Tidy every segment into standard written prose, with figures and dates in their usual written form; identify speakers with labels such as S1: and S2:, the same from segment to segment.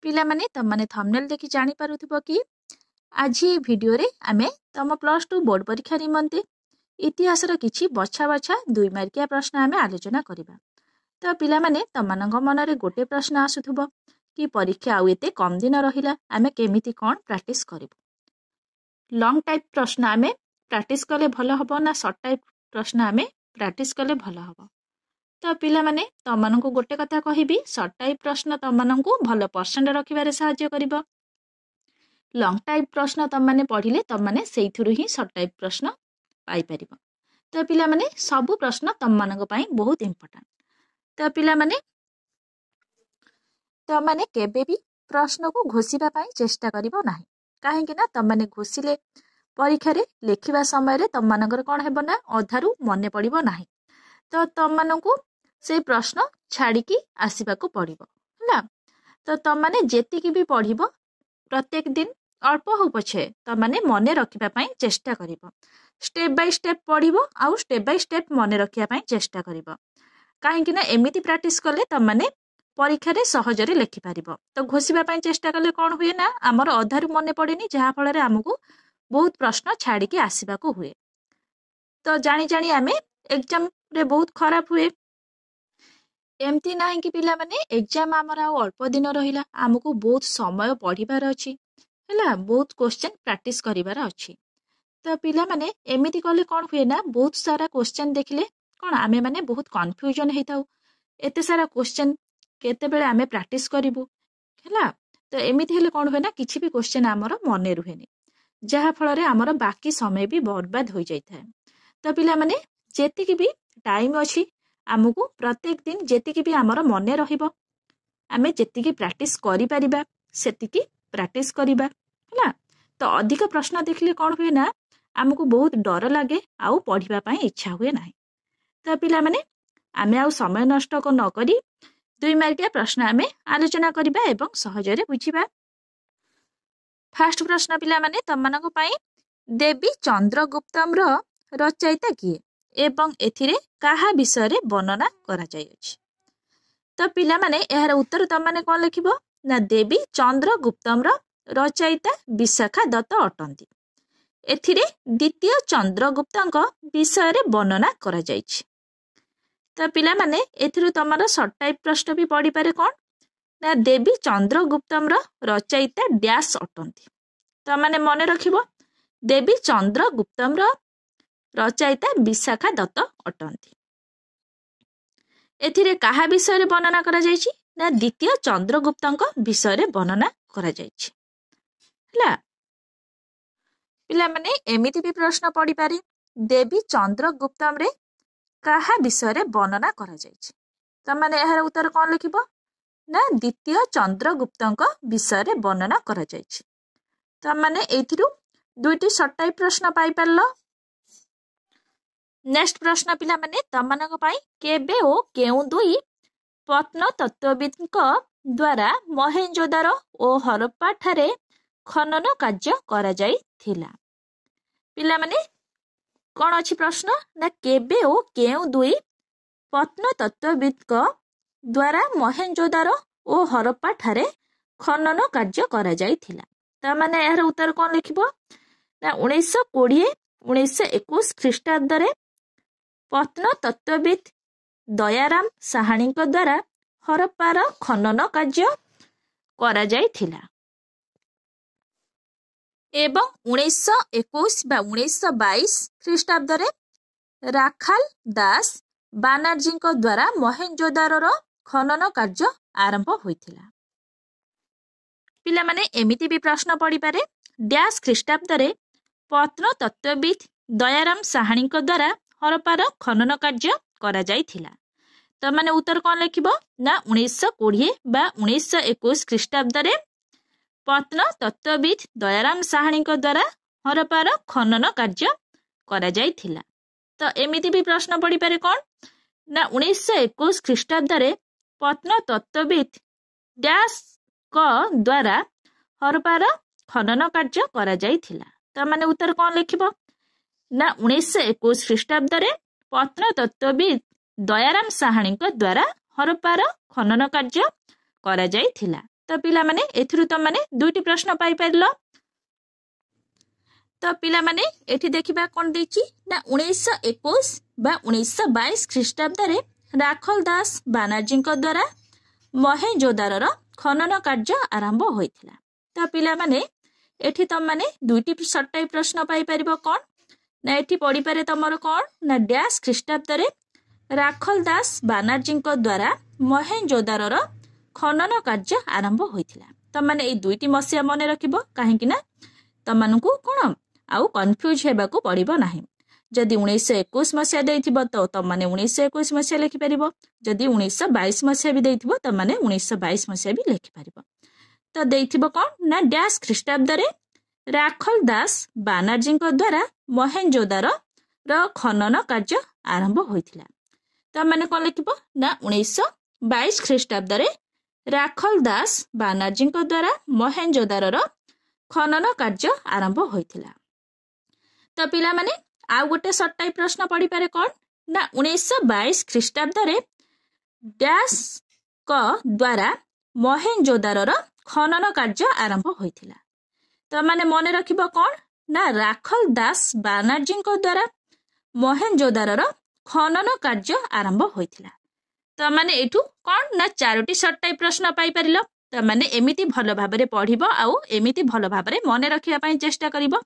S1: पिला माने तम माने थंबनेल देखि जानी पारुथिबो कि आज ये वीडियो रे आमे तम +2 बोर्ड परीक्षा निमंते इतिहास रो किछि बछा बछा 2 मार्किया प्रश्न आमे आलोचना करिबा। तो पिला माने तमनंग मन रे गोटे प्रश्न आसुथबो कि परीक्षा आउ एते कम दिन रहिला आमे केमिति कोन प्रैक्टिस करिबो। लॉन्ग टाइप प्रश्न आमे प्रैक्टिस कले भलो हबो ना शॉर्ट टाइप प्रश्न आमे प्रैक्टिस कले भलो हबो। तो पिला माने तमनंकु गोटे कथा कहिबी शॉर्ट टाइप प्रश्न तमनंकु भलो परसेंट रखिबारे सहाय्य करिबो। लॉन्ग टाइप प्रश्न तम माने पढिले तम माने सेइथुरु ही शॉर्ट टाइप प्रश्न पाई परिबो। तो पिला माने सब प्रश्न तम मानक पई बहुत इंपोर्टेंट। तो पिला माने तम माने केबे भी प्रश्न को घोषिबा पई चेष्टा करिवो नाही। काहे कि ना तम माने घोषिले परीक्षा रे लेखिबा समय रे तम मानकर कोन हेबो ना अधारु मने पड़िबो नाही। तो तम मानकु से प्रश्न छाड़ी की आसीबा को पड़िबो हला। तो तम माने जेति की भी पढ़िबो प्रत्येक दिन अल्प हो पछे तम माने मने रखिबा पई चेष्टा करिवो। स्टेप बाय स्टेप पढ़िबो आउ स्टेप बाय स्टेप मने रखिया पई चेष्टा करिवो। काहे कि ना एमिति प्रैक्टिस कले तम माने परीक्षा रे सहज रे लेखि पारिबो। तो घोषिबा पई चेष्टा कले कोन हुए ना हमर अधारु मने पड़ेनी जहा फल रे हमकु बहुत प्रश्न छाड़ी की आसीबा को हुए। तो जानी जानी आमे एग्जाम रे बहुत खराब हुए। एमती नाही कि पिला माने एग्जाम हमर आ अल्प दिन रहिला हमकु बहुत समय पढ़िबार अछि हला बहुत क्वेश्चन प्रैक्टिस करिबार अछि। तो पिला माने एमिति कले कोन हुए ना बहुत सारा क्वेश्चन देखले कोन आमे माने बहुत कंफ्यूजन हेताउ एते सारा क्वेश्चन केते बेले आमे प्रैक्टिस करिवु हला। तो एमिति हेले कोन हुए ना किछि भी क्वेश्चन हमर मने रुहेनी जहा फल रे हमर बाकी समय भी बर्बाद हो जाइथाय। तो पिला माने जेति की भी टाइम अछि हमकु प्रत्येक दिन जेति की भी हमर मने रहिबो आमे जेति की प्रैक्टिस करि परिबा सेति की प्रैक्टिस करिबा हला। तो अधिक प्रश्न देखले कोन हुए ना हमकु बहुत डर लागे आउ पढ़िबा पई इच्छा हुए नाही। तो पिला माने आमे आउ समय नष्ट को न करी 2 मार्किया प्रश्न आमे आलोचना करिबा एवं सहज रे बुझिबा। फर्स्ट प्रश्न पिला माने तमनक पई देवी चंद्रगुप्तम रो रचयिता किए एवं एथिरे काहा विषय रे वर्णना करा जाय अछि। तो पिला माने एहार उत्तर तम माने कोन लिखिबो ना देवी चंद्रगुप्तम रो रचयिता विशाखा दत्त अटंती। एथिरे द्वितीय चंद्रगुप्तଙ୍କ विषय रे वर्णना करा जायछि। तो पिला माने एथिरु तमरा शॉर्ट टाइप प्रश्न भी पढ़ी पारे कोन ना देवी चंद्रगुप्तम रो रचयिता डैश अटंती। तो माने मने रखिबो देवी चंद्रगुप्तम रो रचयिता विशाखा दत्त अटंती। एथिरे काहा विषय रे वर्णना करा जायछि ना द्वितीय चंद्रगुप्तଙ୍କ विषय रे वर्णना करा जायछि हला। पिला माने एमिति भी प्रश्न पढ़ी पारे देवी चंद्रगुप्तम रे काहा विषय रे वर्णना करा जायछि। त माने एहार उत्तर कोन लिखिबो ना द्वितीय चंद्रगुप्तଙ୍କ विषय रे वर्णना करा जायछि। त माने एथिरु दुईटी शॉर्ट टाइप प्रश्न पाई परलो। नेक्स्ट प्रश्न पिला माने तमनक पई केबे ओ केउ दुई प्रत्नतत्त्वविदଙ୍କ द्वारा मोहेंजोदारो ओ हरप्पा ठारे खनन कार्य करा जायथिला। पिला माने कोन अछि प्रश्न ना केबे ओ केउ दुई प्रत्नतत्त्वविदଙ୍କ द्वारा मोहेंजोदारो ओ हरप्पा ठारे खनन कार्य करा जायथिला। त माने एहार उत्तर कोन लिखिबो ना 1920 1921 ख्रीष्टाब्द रे प्रत्नतत्त्वविद दयाराम साहाणीଙ୍କ द्वारा हरप्पार खनन कार्य करा जायथिला एवं 1921 बा 1922 ख्रीष्टाब्द रे राखाल दास बानर्जीଙ୍କ द्वारा मोहेंजोदारोर खनन कार्य आरंभ होइथिला। पिला माने एमिति भी प्रश्न पढ़ी पारे डैश ख्रीष्टाब्द रे प्रत्नतत्त्वविद दयाराम साहाणीଙ୍କ द्वारा हरप्पार खनन कार्य करा जायथिला। तो माने उत्तर कोन लिखिबो ना 1920 बा 1921 ख्रीष्टाब्द रे प्रत्नतत्त्वविद दयाराम साहाणीଙ୍କ द्वारा हरप्पार खनन कार्य करा जायथिला। तो एमिति भी प्रश्न पढ़ी पारे कोन ना 1921 ख्रीष्टाब्द रे प्रत्नतत्त्वविद डैश को द्वारा हरप्पार खनन कार्य करा जायथिला। तो माने उत्तर कोन लिखिबो ना 1921 ख्रीष्टाब्द रे प्रत्नतत्त्वविद दयाराम साहाणीଙ୍କ द्वारा हरप्पार खनन कार्य करा जायथिला। तो पिला माने एथिरु तुम माने दुईटी प्रश्न पाई परलो। तो पिला माने एठी देखिबा कोन देछि ना 1921 बा 1922 ख्रीष्टाब्द रे राखल दास बानार्जी द्वारा महेंजोदारोर खनन कार्य आरंभ होइथिला। तो पिला माने एठी तुम माने दुईटी सर्ट टाइप प्रश्न पाई परिबो कोन ना एठी पढ़ी पारे तमरो कोन ना डैश ख्रीष्टाब्द रे राखल दास बानार्जी द्वारा महेंजोदारोर खनन कार्य आरंभ होइथिला। तुम माने ए दुईटी मसिया मने रखिबो काहेकि ना तमनकु कोन आउ कन्फ्यूज हेबाकू पड़िबो नाही। जदि 1921 मसिया देइथिबो तो तुम माने 1921 मसिया लिखि परिबो, जदि 1922 मसिया भी देइथिबो तुम माने 1922 मसिया भी लिखि परिबो। तो देइथिबो कोन ना डैश ख्रीष्टाब्द रे राखल दास बानार्जी द्वारा महेंजोदारो र खनन कार्य आरंभ होइथिला। तो माने कोन लिखिबो ना 1922 ख्रीष्टाब्द रे राखल दास बानार्जी द्वारा महेंजोदारो र खनन कार्य आरंभ होइथिला। तो पिला माने आउ गोटे सर्ट टाइप प्रश्न पढ़ी पारे कोन ना 1922 ख्रीष्टाब्द रे डैश को द्वारा महेंजोदारो र खनन कार्य आरंभ होइथिला। तो माने मने रखिबो कोन ना राखल दास बानार्जी द्वारा महेंजोदारो र खनन कार्य आरंभ होइथिला। तो माने एठू कोन ना चारोटी सर्ट टाइप प्रश्न पाई परिलो। तो माने एमिति भलो भाबरे पढ़िबो आउ एमिति भलो भाबरे मने रखिया पई चेष्टा करिबो।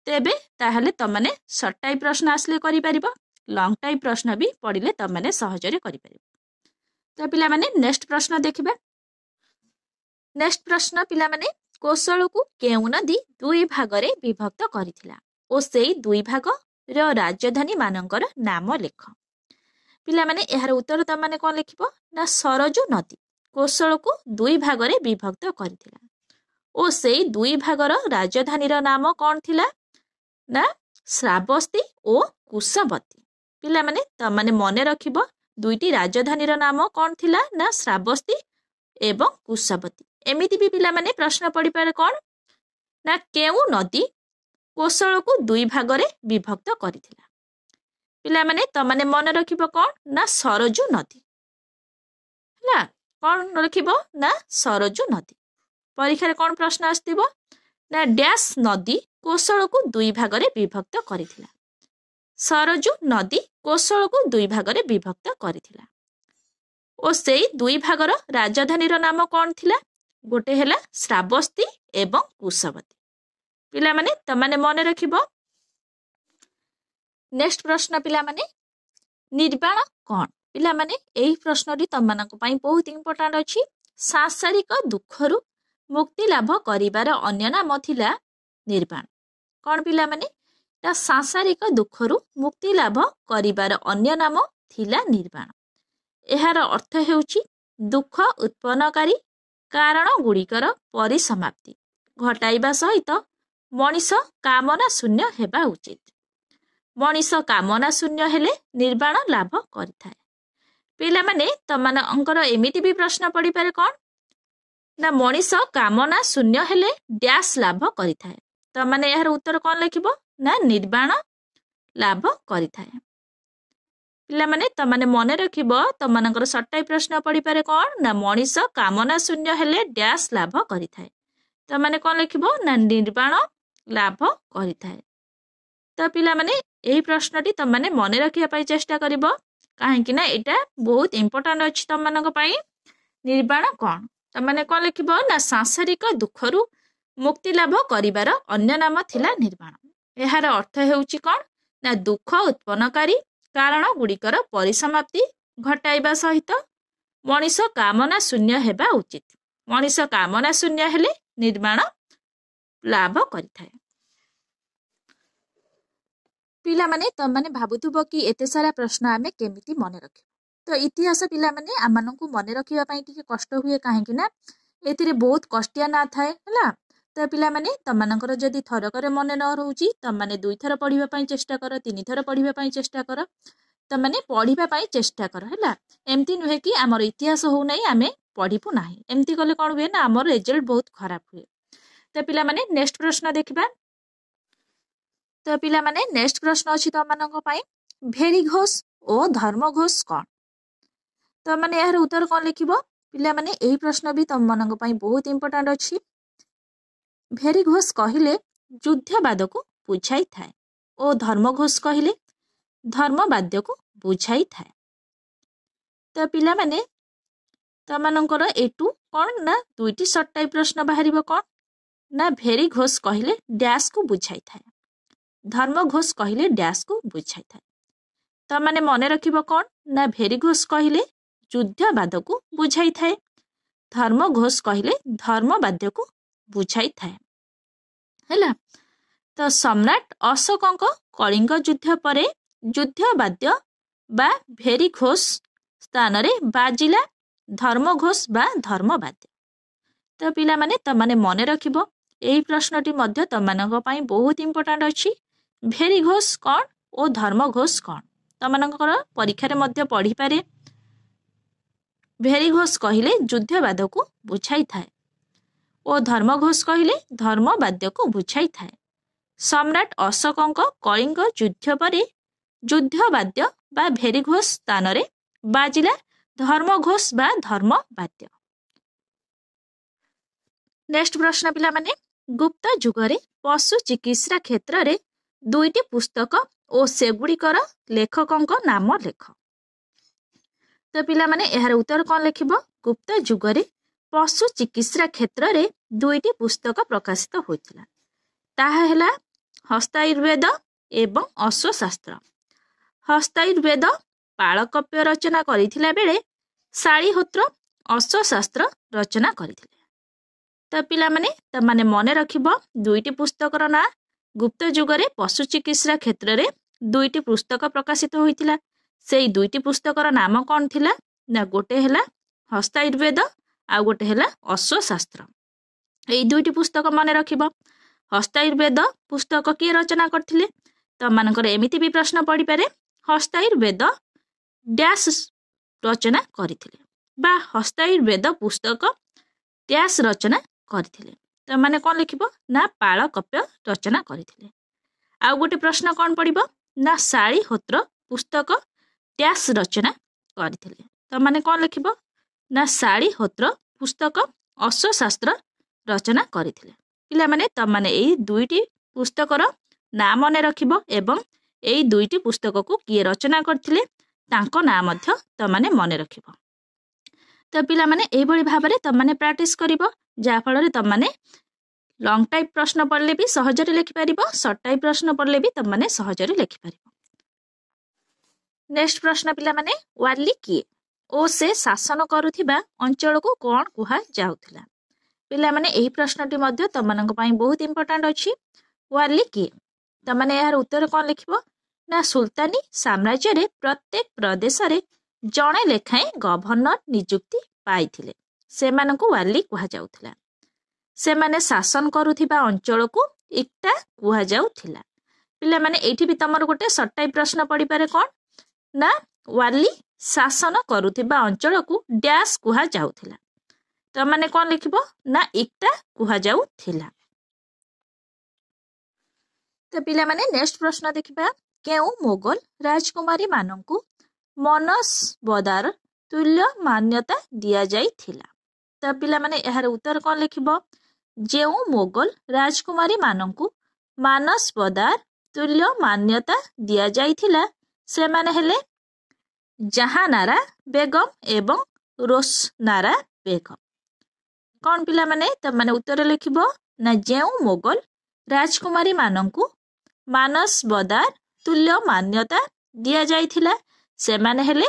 S1: तेबे ताहले तमने सर्ट टाइप प्रश्न आसले करि परिबो, लॉन्ग टाइप प्रश्न भी पढ़िले तमने सहजरे करि परिबो। तो पिला माने नेक्स्ट प्रश्न देखिबा। नेक्स्ट प्रश्न पिला माने कोशल को केउ नदी दुई भागरे विभक्त करिथिला ओ सेई दुई भाग रो राजधानी मानकर नाम लेख। पिला माने एहार उत्तर तमने कोन लिखिबो ना सरजू नदी कोशल को दुई भागरे विभक्त करिथिला ओ सेई दुई भागर राजधानी रो नाम कोन थिला ना श्रावस्ती ओ कुशवती। पिला माने तमने मने रखिबो दुईटी राजधानी रो नाम कोन थिला ना श्रावस्ती एवं कुशवती। एमिति भी पिला माने प्रश्न पढ़ी पारे कोन ना केउ नदी कोशल को दुई भागरे विभक्त करिथिला। पिला माने तमने मने रखिबो कोन ना सरजू नदी हला कोन रखिबो ना सरजू नदी। परीक्षा रे कोन प्रश्न आस्तिबो ना डैश नदी कोशल को दुई भागरे विभक्त करिथिला। सरजू नदी कोशल को दुई भागरे विभक्त करिथिला ओ सेई दुई भागर राजधानी रो नाम कोन थिला गोटे हैला श्रावस्ती एवं कुशवती। पिला माने तमने मने रखिबो। नेक्स्ट प्रश्न पिला माने निर्वाण कोन। पिला माने एही प्रश्नटी तमनक पई बहुत इंपोर्टेंट अछि। सांसारिक दुखरु मुक्ति लाभ करिबार अन्य नाम थिला निर्वाण। कोन पिला माने ता सांसारिक दुखरु मुक्ति लाभ करिबार अन्य नाम थिला निर्वाण। एहार अर्थ हेउची दुख उत्पन्नकारी कारण गुड़िकर परिसमाप्ति घटाइबा सहित मनीष कामना शून्य हेबा उचित। मनीष कामना शून्य हेले निर्वाण लाभ करिथाए। पिला माने तमान अंकर एमिति भी प्रश्न पड़ी पारे कोन ना मनीष कामना शून्य हेले डैश लाभ करिथाए। तो माने यार उत्तर कोन लिखिबो ना निर्वाण लाभ करिथाए। पिला माने तमाने मने रखिबो तमानकर सर्ट टाइप प्रश्न पड़ी पारे कोन ना मनीष कामना शून्य हेले डैश लाभ करिथाए। तो माने कोन लिखिबो ना निर्वाण लाभ करिथाए। तो पिला माने एही प्रश्नटी तमाने मने रखिया पई चेष्टा करिवो काहेकि ना एटा बहुत इंपोर्टेंट अछि तमानक पई। निर्वाण कोन तमाने कोन लिखिबो ना सांसारिक दुखरु मुक्ति लाभ करिबार अन्य नाम थिला निर्वाण। एहार अर्थ हेउची कोन ना दुख उत्पन्नकारी कारण गुड़िकर परिसमाप्ति घटाइबा सहित मनीष कामना शून्य हेबा उचित। मनीष कामना शून्य हेले निर्वाण लाभ करिथाए। पिला माने तमाने भाबुथुबो कि एते सारा प्रश्न आमे केमिति मने रखिबो। तो इतिहास पिला माने आमानकु मने रखिबा पई टिके कष्ट हुए काहेकि ना एतिरे बहुत कष्टिया ना थाए हला। तो पिला माने तमानकर जदि थरकरे मने न रहउची तमाने दुई थर पढ़िबा पई चेष्टा कर, तीन थर पढ़िबा पई चेष्टा कर, तमाने पढ़िबा पई चेष्टा कर हला। एमती नुहे कि हमर इतिहास हो नै आमे पढ़िबु नाही। एमती कले कोन हुए ना हमर रिजल्ट बहुत खराब हुए। तो पिला माने नेक्स्ट प्रश्न देखिबा। तो पिला माने नेक्स्ट प्रश्न अछि तमानक पई भेरी घोष ओ धर्म घोष कोन। तो माने यार उत्तर कोन लिखिबो पिला माने एही प्रश्न भी तुम मानक पई बहुत इंपोर्टेंट अछि। भेरी घोष कहिले युद्धवाद को बुझाई थाए ओ धर्म घोष कहिले धर्मवाद्य को बुझाई थाए। तो पिला माने तमानंकर एटू कौन ना दुईटी सर्ट टाइप प्रश्न बाहरिबो कौन ना भेरी घोष कहिले डैश को बुझाई थाए धर्म घोष कहिले डैश को बुझाई थाए। तो माने मने रखिबो कौन ना भेरी घोष कहिले युद्धवाद को बुझाई थाए धर्म घोष कहिले धर्मवाद्य को बुझाई थाए हैला। तो सम्राट अशोकंक कलिंग युद्ध परे युद्धवाद्य बा भेरी घोष स्थान रे बाजिला धर्म घोष बा धर्मवाद्य। तो पिला माने तमाने मने रखिबो एही प्रश्नटी मध्य तमानक पई बहुत इंपोर्टेंट अछि। भेरी घोष कौन ओ धर्म घोष कौन तमानकर परीक्षा रे मध्य पढ़ी पारे। भेरी घोष कहिले युद्धवाद को बुझाई थाए ओ धर्म घोष कहिले धर्मवाद्य को बुझाई थाए। सम्राट अशोकंक कलिंग युद्ध परे युद्धवाद्य बा भेरी घोष स्थान रे बाजिला धर्म घोष बा धर्मवाद्य। नेक्स्ट प्रश्न पिला माने गुप्त जुगरे पशु चिकित्सा क्षेत्र रे दुईटी पुस्तक ओ सेगुड़िकर लेखकंक नाम लेख। तो पिला माने एहार उत्तर कौन लिखिबो गुप्त जुगरे पशु चिकित्सा क्षेत्र रे दुईटी पुस्तक प्रकाशित होइतिला ताहा हेला हस्तायुर्वेद एवं अश्वशास्त्र। हस्तायुर्वेद पाळकप्य रचना करिथिला बेले शाळीहोत्र अश्वशास्त्र रचना करिथिले। तो पिला माने तमाने मने रखिबो दुईटी पुस्तकर ना गुप्त जुगरे पशु चिकित्सा क्षेत्र रे दुईटी पुस्तक प्रकाशित होइतिला सेई दुईटी पुस्तकर नाम कौन थिला ना गोटे हेला हस्तायुर्वेद आ गोटे हेला अश्वशास्त्र। एई दुईटी पुस्तक मने रखिबो हस्तायुर्वेद पुस्तक किए रचना करथिले तो मानकर एमिति भी प्रश्न पड़ी पारे हस्तायुर्वेद डैश रचना करथिले बा हस्तायुर्वेद पुस्तक डैश रचना करथिले तो माने कौन लिखिबो ना पाळकप्य रचना करथिले। आ गोटे प्रश्न कौन पड़िबो ना शाळीहोत्र पुस्तक डैश रचना करथिले तो माने कौन लिखिबो ना शाळीहोत्र पुस्तक अश्वशास्त्र रचना करथिले। पिला माने त माने एई दुईटी पुस्तकर नाम मने रखिबो एवं एई दुईटी पुस्तक को किए रचना करथिले तांको नाम मध्य त माने मने रखिबो। तो पिला माने एई भली भाबरे त माने प्रैक्टिस करिबो जा फल रे त माने लॉन्ग टाइप प्रश्न पढ़ले भी सहजरे लिखि पारिबो शॉर्ट टाइप प्रश्न पढ़ले भी त माने सहजरे लिखि पारिबो। नेक्स्ट प्रश्न पिला माने वाली किए ओ से शासन करुथिबा अंचल को कोन कुहा जाउथिला। पिला माने एही प्रश्नटी मध्य तमनक पई बहुत इंपोर्टेंट अछि। वाली किए त माने यार उत्तर कोन लिखिबो ना सुल्तानी साम्राज्य रे प्रत्येक प्रदेश रे जणे लेखाए गवर्नर नियुक्ति पाइथिले सेमानकु वाली कुहा जाउथिला। सेमाने शासन करुथिबा अंचल को इक्टा कुहा जाउथिला। पिला माने एठी भी तमर गोटे शॉर्ट टाइप प्रश्न पड़ी पारे कोन ना वाली शासन करुथिबा अंचल को डैश कुहा जाउथिला तो माने कौन लिखिबो ना इक्टा कुहा जाउथिला। तो पिला माने नेक्स्ट प्रश्न देखिबा केउ मोगल राजकुमारी मानंकु मनसबदार तुल्य मान्यता दिया जाइथिला। तो पिला माने एहार उत्तर कौन लिखिबो जेउ मोगल राजकुमारी मानंकु मानसबदार तुल्य मान्यता दिया जाइथिला से माने हेले जहानारा बेगम एवं रोशनारा बेगम। कौन पिला माने त माने उत्तर लिखिबो ना जेउ मोगल राजकुमारी मानंकु मानसबदार तुल्य मान्यता दिया जाइथिला से माने हेले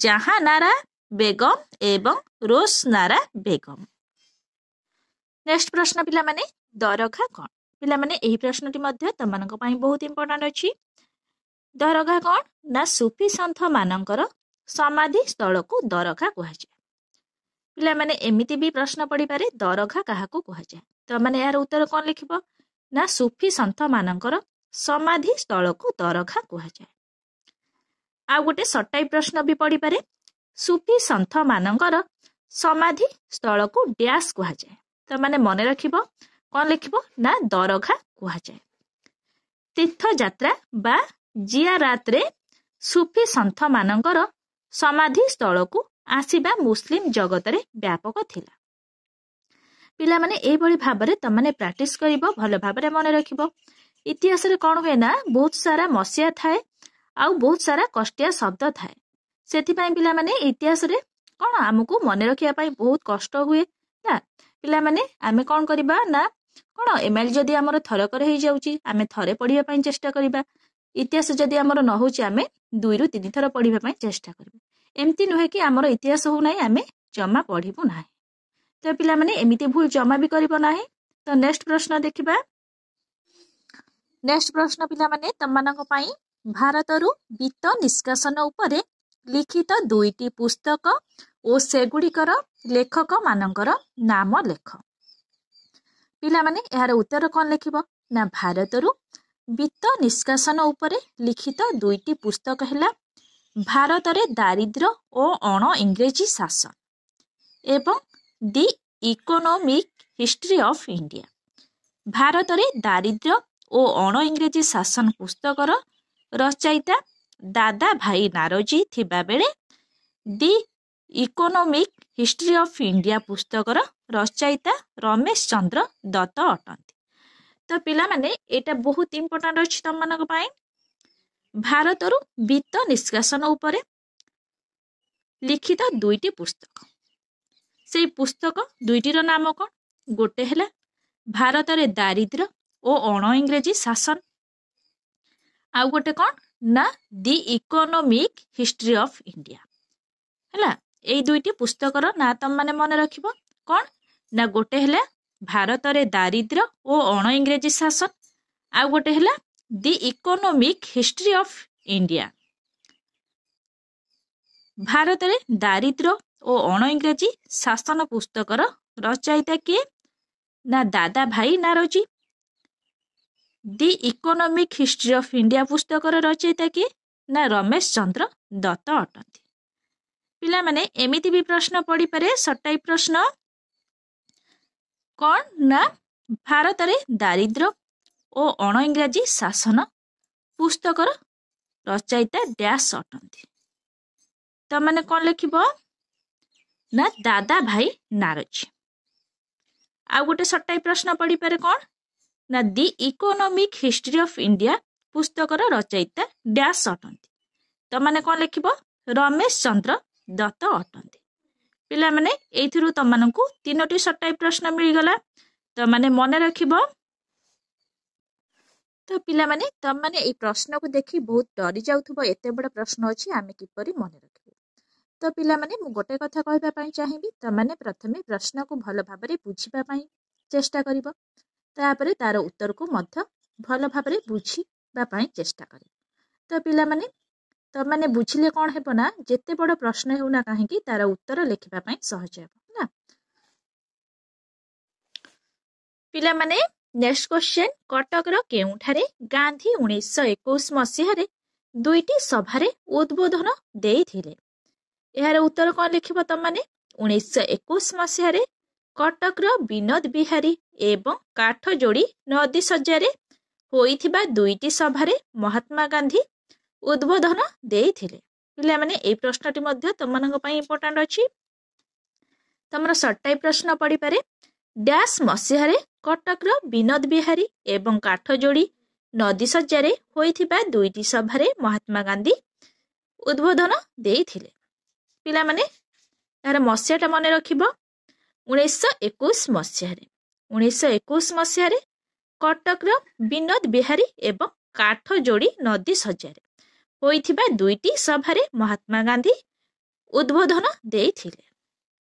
S1: जहानारा बेगम एवं रोशनारा बेगम। नेक्स्ट प्रश्न पिला माने दरघा कौन पिला माने एही प्रश्नटी मध्य तमनक पई बहुत इंपोर्टेंट अछि। दरघा कौन ना सूफी संत मानकर समाधि स्थल को दरघा कुहा जाय। पिला माने एमिति भी प्रश्न पड़ी पारे दरघा काहा को कुहा जाय तो माने यार उत्तर कौन लिखिबो ना सूफी संत मानकर समाधि स्थल को दरघा कुहा जाय। आ गोटे शॉर्ट टाइप प्रश्न भी पड़ी पारे सूफी संत मानकर समाधि स्थल को डैश कुहा जाय तो माने मने रखिबो कौन लिखिबो ना दरघा कुहा जाय। तीर्थ यात्रा बा जियारात रे सूफी संत मानकर समाधि स्थल को आसिबा मुस्लिम जगत रे व्यापक थिला। पिलामाने एभଳି भाबरे तमाने प्रैक्टिस करिवो भलो भाबरे मन रखिवो। इतिहास रे कोन होय ना बहुत सारा मसिया थाए आउ बहुत सारा कष्टिया शब्द थाए। सेथि पई पिलामाने इतिहास रे कोन हमकु मन रखिया पई बहुत कष्ट हुए ना। पिलामाने आमे कोन करिबा ना कोन एमएल जदी हमर थरकर हे जाउची आमे थरे पढिया पई चेष्टा करिबा। इतिहास जदी हमर न होची आमे 2 रु 3 थर पढिबा पई चेष्टा करिबा। एम्ति नहे कि हमर इतिहास हो नाही आमे जमा पढिबो नाही। तो पिला माने एमिति भूल जमा भी करिबो नाही। तो नेक्स्ट प्रश्न देखिबा। नेक्स्ट प्रश्न पिला माने तमनक पई भारतरु वित्त निष्कासन उपरे लिखित 2टी पुस्तक ओ सेगुडीकर लेखक मानकर नाम लेख। पिला माने एहार उत्तर कोन लिखिबो ना भारतरु वित्त निष्कासन उपरे लिखित 2टी पुस्तक हैला भारत रे दारिद्र्य ओ अण इंग्रेजी शासन एवं the economic history of India. Bharat रे दारिद्र्य ओ अण इंग्रेजी शासन पुस्तकर रचयिता दादा भाई नारोजी थिबा बेले दि इकोनॉमिक हिस्ट्री ऑफ इंडिया पुस्तकर रचयिता रमेश चंद्र दत्त अटंती। तो पिला माने एटा बहुत इंपोर्टेंट अछि तमनक पई। भारतरु वित्त निष्कासन उपरे लिखित 2टी पुस्तक। से पुस्तक 2टी रो नाम कोन गोटे हैला भारत रे दारिद्र्य ओ अण इंग्रेजी शासन आ गोटे कोन ना दि इकोनॉमिक हिस्ट्री ऑफ इंडिया हैला। ए 2टी पुस्तक रो ना तम माने मन रखिबो कोन ना गोटे हैला भारत रे दारिद्र्य ओ अण इंग्रेजी शासन आ गोटे हैला the economic history of India. Bharat रे दारिद्र्य ओ अण इंग्रेजी शासन पुस्तकर रचयिता के ना दादा भाई नारोजी। दि इकोनॉमिक हिस्ट्री ऑफ इंडिया पुस्तकर रचयिता के ना रमेश चंद्र दत्त अटंती। पिला माने एमिति भी प्रश्न पड़ी पारे शॉर्ट टाइप प्रश्न कोन ना भारत रे दारिद्र्य ओ अण इंग्रेजी शासन पुस्तकर रचयिता डैश अटंती। तो माने कोन लिखिबो ना दादा भाई नारोजी। आ गोटे शॉर्ट टाइप प्रश्न पड़ी पारे कोन ना दि इकोनॉमिक हिस्ट्री ऑफ इंडिया पुस्तकर रचयिता डैश अटंती। तो माने कोन लिखिबो रमेश चंद्र दत्त अटंती। पिला माने एथिरु तमनकु 3टी शॉर्ट टाइप प्रश्न मिल गला। तो माने मन रखिबो। तो पिला माने तम माने ए प्रश्न को देखि बहुत डरी जाउथबो एते बड़ प्रश्न अछि आमे किपरि मन रखिबो। तो पिला माने मु गोटे कथा कहबा पई चाहिबी त माने प्रथमे प्रश्न को भलो भाबरे बुझिबा पई चेष्टा करिवो तापरे तार उत्तर को मध्य भलो भाबरे बुझिबा पई चेष्टा करिवो। तो पिला माने त माने बुझिले कोन हेबो ना जेते बड़ प्रश्न हेउ ना काहे कि तार उत्तर लिखिबा पई सहज हेबो ना। पिला माने नेक्स्ट क्वेश्चन कटक रो केउठारे गांधी 1921 मसीह रे 2टी सभारे उद्बोधन देइथिले। एहार उत्तर कोन लिखिबो त माने 1921 मसीह रे कटक रो विनोद बिहारी एवं काठजोड़ी नदी सज्जारे होइथिबा 2टी सभारे महात्मा गांधी उद्बोधन देइथिले। पिला माने ए प्रश्नटी मध्ये तमनक पई इंपोर्टेंट अछि। तमरा शॉर्ट टाइप प्रश्न पड़ी पारे डैश मसीह रे कटक रो विनोद बिहारी एवं काठजोड़ी नदी सज्जारे होइथिबा 2टी सभारे महात्मा गांधी उद्बोधन देइथिले। पिला माने यार मसीहाटा मन रखिबो 1921 मसीह रे 1921 मसीह रे कटक रो विनोद बिहारी एवं काठजोड़ी नदी सज्जारे होइथिबा 2टी सभारे महात्मा गांधी उद्बोधन देइथिले।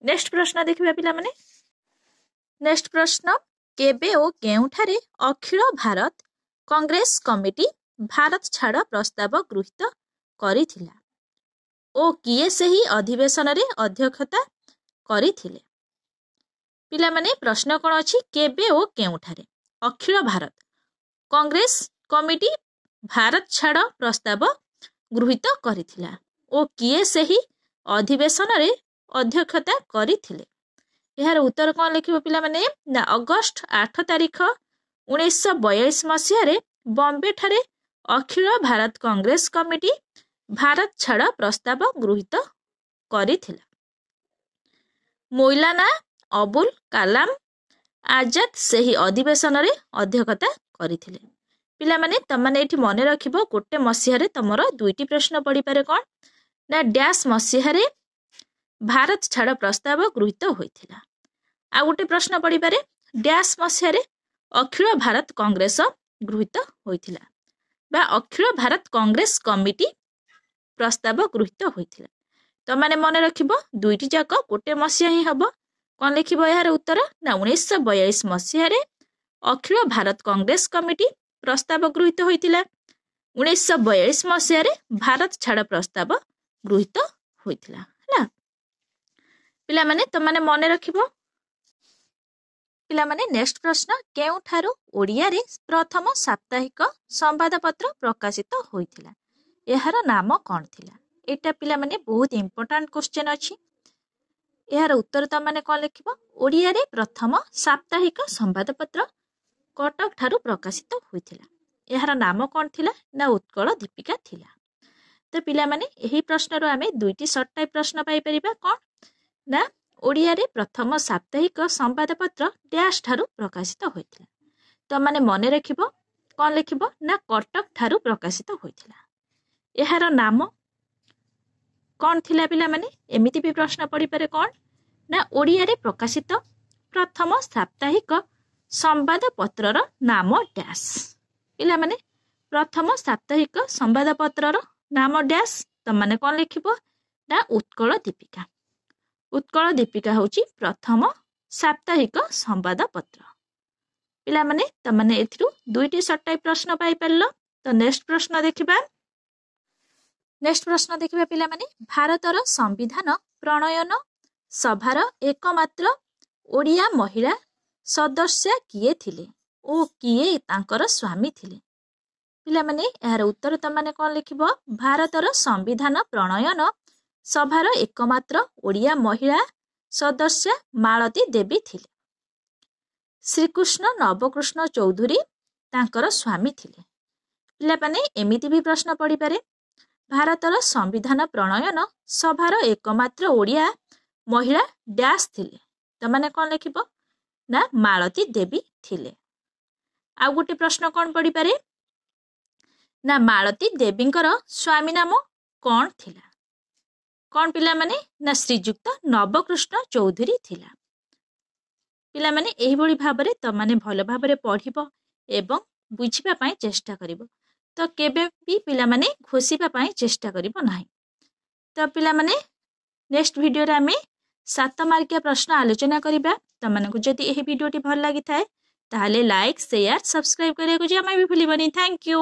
S1: नेक्स्ट प्रश्न देखिबा पिला माने। नेक्स्ट प्रश्न केबे ओ केउठारे अखिल भारत कांग्रेस कमिटी भारत छाड़ प्रस्ताव गृहीत करिथिला ओ किए सही अधिवेशन रे अध्यक्षता करिथिले। पिला माने प्रश्न कोन अछि केबे ओ केउठारे अखिल भारत कांग्रेस कमिटी भारत छाड़ प्रस्ताव गृहीत करिथिला ओ किए सही अधिवेशन रे अध्यक्षता करिथिले। यार उत्तर कोन लिखिबो पिला माने ना अगस्त 8 तारिख 1942 मसीह रे बॉम्बे ठारे अखिल भारत कांग्रेस कमिटी भारत छाड़ प्रस्ताव गृहीत करिथिला। ମୌଲାନା ଅବୁଲ କାଲାମ ଆଜାଦ ସେହି ଅଧିବେଶନରେ ଅଧ୍ୟକ୍ଷତା କରିଥିଲେ। ପିଲାମାନେ ତମାନେ ଏଠି ମନେ ରଖିବ ଗୋଟେ ମସିହାରେ ତମର ଦୁଇଟି ପ୍ରଶ୍ନ ପଡ଼ିପାରେ କ'ଣ ନା ଡ୍ୟାସ୍ ମସିହାରେ ଭାରତ ଛାଡ଼ ପ୍ରସ୍ତାବ ଗୃହୀତ ହୋଇଥିଲା। ଆଉ ଗୋଟେ ପ୍ରଶ୍ନ ପଡ଼ିପାରେ ଡ୍ୟାସ୍ ମସିହାରେ ଅଖିଳ ଭାରତ କଂଗ୍ରେସ ଗୃହୀତ ହୋଇଥିଲା ବା ଅଖିଳ ଭାରତ କଂଗ୍ରେସ କମିଟି ପ୍ରସ୍ତାବ ଗୃହୀତ ହୋଇଥିଲା। ତମାନେ ମନେ ରଖିବ ଦୁଇଟି ଯାକ ଗୋଟେ ମସିହା ହିଁ ହବ। କ'ଣ ଲେଖିବ ଏହାର ଉତ୍ତର ନା 1942 ମସିହାରେ ଅଖିଳ ଭାରତ କଂଗ୍ରେସ କମିଟି ପ୍ରସ୍ତାବ ଗୃହୀତ ହୋଇଥିଲା। 1942 ମସିହାରେ ଭାରତ ଛାଡ଼ ପ୍ରସ୍ତାବ ଗୃହୀତ ହୋଇଥିଲା। ହେଲା ପିଲାମାନେ ତମାନେ ମନେ ରଖିବ। ପିଲାମାନେ ନେକ୍ସଟ ପ୍ରଶ୍ନ କେଉଁଠାରୁ ଓଡ଼ିଆରେ ପ୍ରଥମ ସାପ୍ତାହିକ ସମ୍ବାଦପତ୍ର ପ୍ରକାଶିତ ହୋଇଥିଲା? ଏହାର ନାମ କ'ଣ ଥିଲା? ଏଇଟା ପିଲାମାନେ ବହୁତ ଇମ୍ପୋର୍ଟାଣ୍ଟ କ୍ୱେଶ୍ଚନ୍ ଅଛି। ଏହାର ଉତ୍ତର ତମାନେ କ'ଣ ଲେଖିବ? ଓଡ଼ିଆରେ ପ୍ରଥମ ସାପ୍ତାହିକ ସମ୍ବାଦପତ୍ର କଟକ ଠାରୁ ପ୍ରକାଶିତ ହୋଇଥିଲା। ଏହାର ନାମ କ'ଣ ଥିଲା ନା ଉତ୍କଳ ଦୀପିକା ଥିଲା। ତ ପିଲାମାନେ ଏହି ପ୍ରଶ୍ନରୁ ଆମେ ଦୁଇଟି ସର୍ଟ ଟାଇପ୍ ପ୍ରଶ୍ନ ପାଇପାରିବା। କ'ଣ ନା ଓଡ଼ିଆରେ ପ୍ରଥମ ସାପ୍ତାହିକ ସମ୍ବାଦପତ୍ର ଡ୍ୟାସ୍ ଠାରୁ ପ୍ରକାଶିତ ହୋଇଥିଲା। ତମାନେ ମନେ ରଖିବ କ'ଣ ଲେଖିବ ନା କଟକ ଠାରୁ ପ୍ରକାଶିତ ହୋଇଥିଲା। ଏହାର ନାମ କ'ଣ ଥିଲା ପିଲାମାନେ? ଏମିତି ବି ପ୍ରଶ୍ନ ପଡ଼ିପାରେ କ'ଣ ନା ଓଡ଼ିଆରେ ପ୍ରକାଶିତ ପ୍ରଥମ ସାପ୍ତାହିକ ସମ୍ବାଦପତ୍ରର ନାମ ଡ୍ୟାସ୍। ପିଲାମାନେ ପ୍ରଥମ ସାପ୍ତାହିକ ସମ୍ବାଦପତ୍ରର ନାମ ଡ୍ୟାସ୍। ତମାନେ କ'ଣ ଲେଖିବ ନା ଉତ୍କଳ ଦୀପିକା। ଉତ୍କଳ ଦୀପିକା ହେଉଛି ପ୍ରଥମ ସାପ୍ତାହିକ ସମ୍ବାଦପତ୍ର। ପିଲାମାନେ ତମାନେ ଏଥିରୁ ଦୁଇଟି ସର୍ଟ ଟାଇପ୍ ପ୍ରଶ୍ନ ପାଇପାରିଲ। ତ ନେକ୍ସଟ ପ୍ରଶ୍ନ ଦେଖିବା। ପିଲାମାନେ ଭାରତର ସମ୍ବିଧାନ ପ୍ରଣୟନ ସଭାର ଏକମାତ୍ର ଓଡ଼ିଆ ମହିଳା ସଦସ୍ୟା କିଏ ଥିଲେ ଓ କିଏ ତାଙ୍କର ସ୍ୱାମୀ ଥିଲେ? ପିଲାମାନେ ଏହାର ଉତ୍ତର ତମାନେ କ'ଣ ଲେଖିବ? ଭାରତର ସମ୍ବିଧାନ ପ୍ରଣୟନ ସଭାର ଏକମାତ୍ର ଓଡ଼ିଆ ମହିଳା ସଦସ୍ୟା ମାଳତୀ ଦେବୀ ଥିଲେ। ଶ୍ରୀକୃଷ୍ଣ ନବକୃଷ୍ଣ ଚୌଧୁରୀ ତାଙ୍କର ସ୍ୱାମୀ ଥିଲେ। ପିଲାମାନେ ଏମିତି ବି ପ୍ରଶ୍ନ ପଡ଼ିପାରେ ଭାରତର ସମ୍ବିଧାନ ପ୍ରଣୟନ ସଭାର ଏକମାତ୍ର ଓଡ଼ିଆ ମହିଳା ଡ୍ୟାସ୍ ଥିଲେ। ତମାନେ କ'ଣ ଲେଖିବ ନା ମାଳତୀ ଦେବୀ ଥିଲେ। ଆଉ ଗୋଟେ ପ୍ରଶ୍ନ କ'ଣ ପଡ଼ିପାରେ ନା ମାଳତୀ ଦେବୀଙ୍କର ସ୍ୱାମୀ ନାମ କ'ଣ ଥିଲା? କ'ଣ ପିଲାମାନେ ନା ଶ୍ରୀଯୁକ୍ତ ନବକୃଷ୍ଣ ଚୌଧୁରୀ ଥିଲା। ପିଲାମାନେ ଏହିଭଳି ଭାବରେ ତମାନେ ଭଲ ଭାବରେ ପଢ଼ିବ ଏବଂ ବୁଝିବା ପାଇଁ ଚେଷ୍ଟା କରିବ। ତ କେବେ ବି ପିଲାମାନେ ଘୋଷିବା ପାଇଁ ଚେଷ୍ଟା କରିବ ନାହିଁ। ତ ପିଲାମାନେ ନେକ୍ସଟ ଭିଡ଼ିଓରେ ଆମେ 7 ମାର୍କିଆ ପ୍ରଶ୍ନ ଆଲୋଚନା କରିବା। ତମାନଙ୍କୁ ଯଦି ଏହି ଭିଡ଼ିଓଟି ଭଲ ଲାଗିଥାଏ ତାହେଲେ ଲାଇକ୍ ସେୟାର ସବସ୍କ୍ରାଇବ୍ କରିବାକୁ ଜମା ବି ଭୁଲିବନି। Thank you.